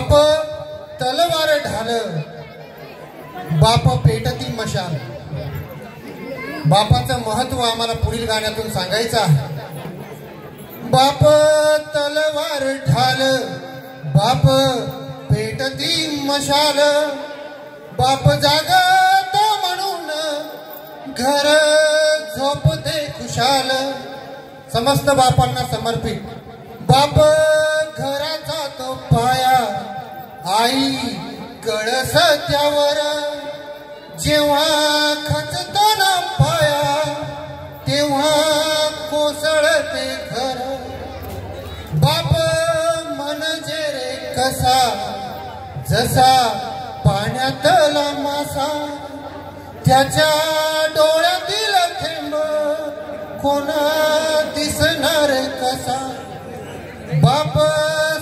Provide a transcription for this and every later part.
बाप तलवार ढाल बाप पेटती मशाल। बापाचं महत्व आम्हाला पुढील गाण्यातून सांगायचं आहे। बाप तलवार ढाल बाप पेटती मशाल, बाप जागत म्हणून घर झोपते खुशाल। समस्त बापांना समर्पित। बाप घराचा तो पाया, आई कळस त्यावर जेव्हा खचताना पाया तेव्हा कोसळते घर। बाप म्हणजे रे कसा जसा पाण्यातला मासा, त्याच्या डोळ्यातील थेंब कोणा दिसणार कसा। बाप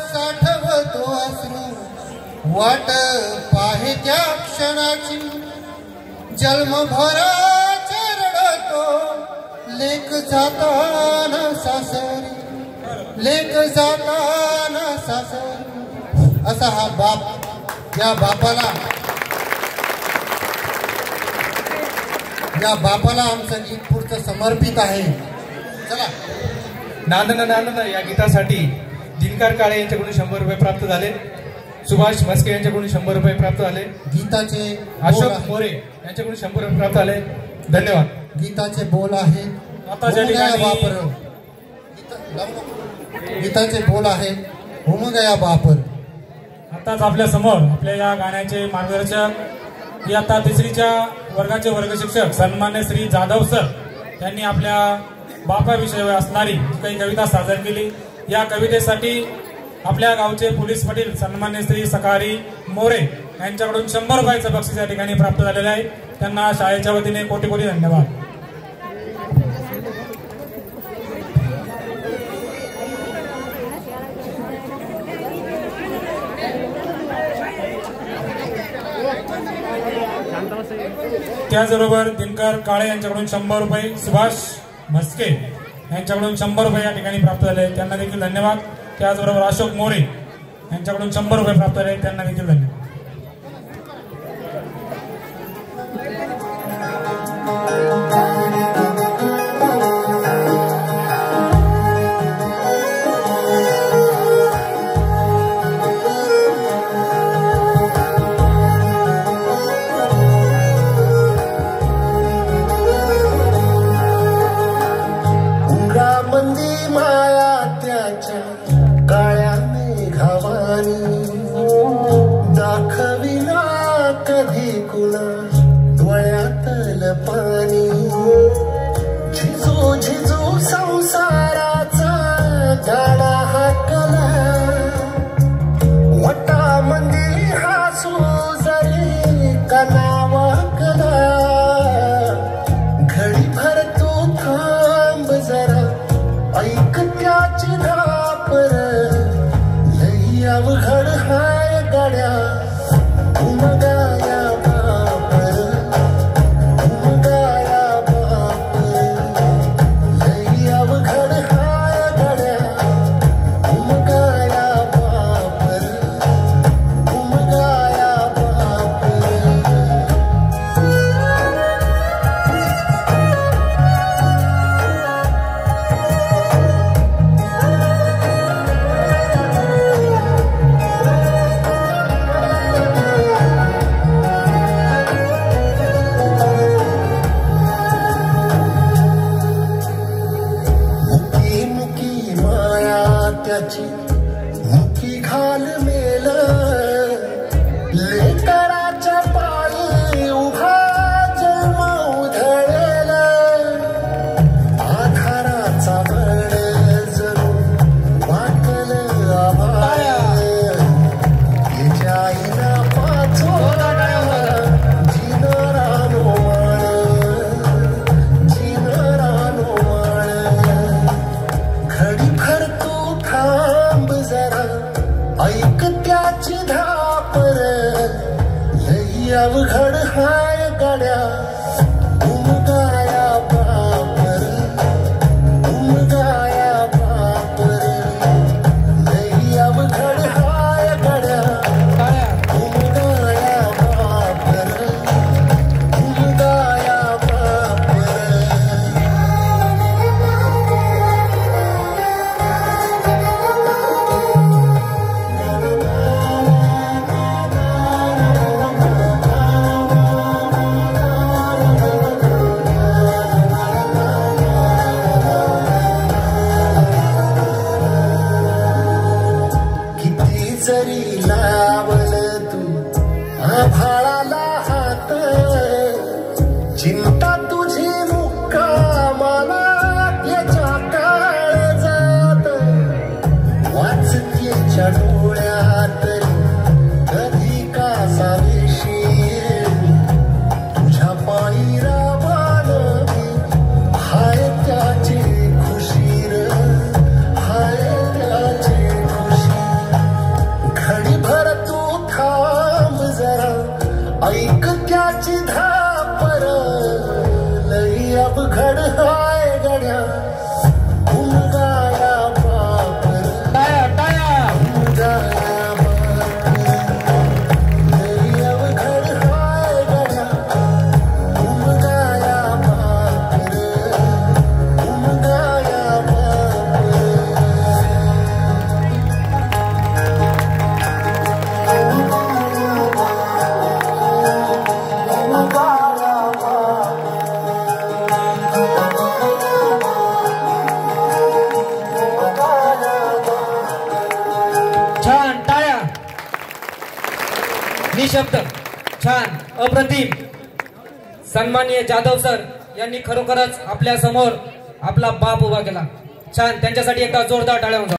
साठवतो अश्रू वाट पाहे त्या क्षणाची, जन्मभराचा रडतो लेक जाताना सासरी, लेक जाताना सासरी। असा हा बाप। या बापाला आमचं गीत पुढचं समर्पित आहे। चला। नांदन नांदन या गीतासाठी दिनकर काळे यांच्याकडून 100 रुपये प्राप्त झाले। सुभाष मस्के यांच्याकडून 100 रुपये प्राप्त झाले। गीताचे अशोक मोरे यांच्याकडून 100 रुपये प्राप्त झाले। धन्यवाद। गीताचे बोल आहेत आता ज्या ठिकाणी गीताचे बोल आहेत होम गया बापर। आताच आपल्या समोर आपल्या या गाण्याचे मार्गदर्शक इयत्ता 3रीच्या वर्गाचे वर्ग शिक्षक सन्मान्य श्री जाधव सर यांनी आपल्या बापाविषयी असणारी काही कविता सादर केली। या कवितेसाठी आपल्या गावचे पोलीस पाटील सन्मान्य श्री सकारी मोरे यांच्याकडून 100 रुपयाचं बक्षीस या ठिकाणी प्राप्त झालेलं आहे। त्यांना शाळेच्या वतीने कोटी कोटी धन्यवाद। त्याचबरोबर दिनकर काळे यांच्याकडून 100 रुपये, सुभाष मस्के यांच्याकडून 100 रुपये या ठिकाणी प्राप्त झाले, त्यांना देखील धन्यवाद। त्याचबरोबर अशोक मोरे यांच्याकडून 100 रुपये प्राप्त झाले, त्यांना देखील धन्यवाद। अवघड हाय गाड्या उमगाया बापर उमगाया बापर लई अवघड हाय गाड्या लावल तू आभाळाला हात चिंता तुझी मुक्कामाला त्याच्या काळजात वाचतेच्या डोळ्यात कधी का सावेशीर तुझ्या पायी राबान हाय त्याची खुशीर हाय त्याची खुशी घडीभर तू थांब जरा ऐक त्याची धापर लई अवघड हाय गड्या उमगाया बापर टाळ्या टाळ्या उमगाया बापर लई अवघड हाय गड्या उमगाया बापर उमगाया बापर छान टाळ्या निशब्द छान अप्रतिम सन्माननीय जाधव सर यांनी खरोखरच आपल्या समोर आपला बाप उभा केला छान त्यांच्यासाठी एकदा जोरदार टाळ्या वाजवा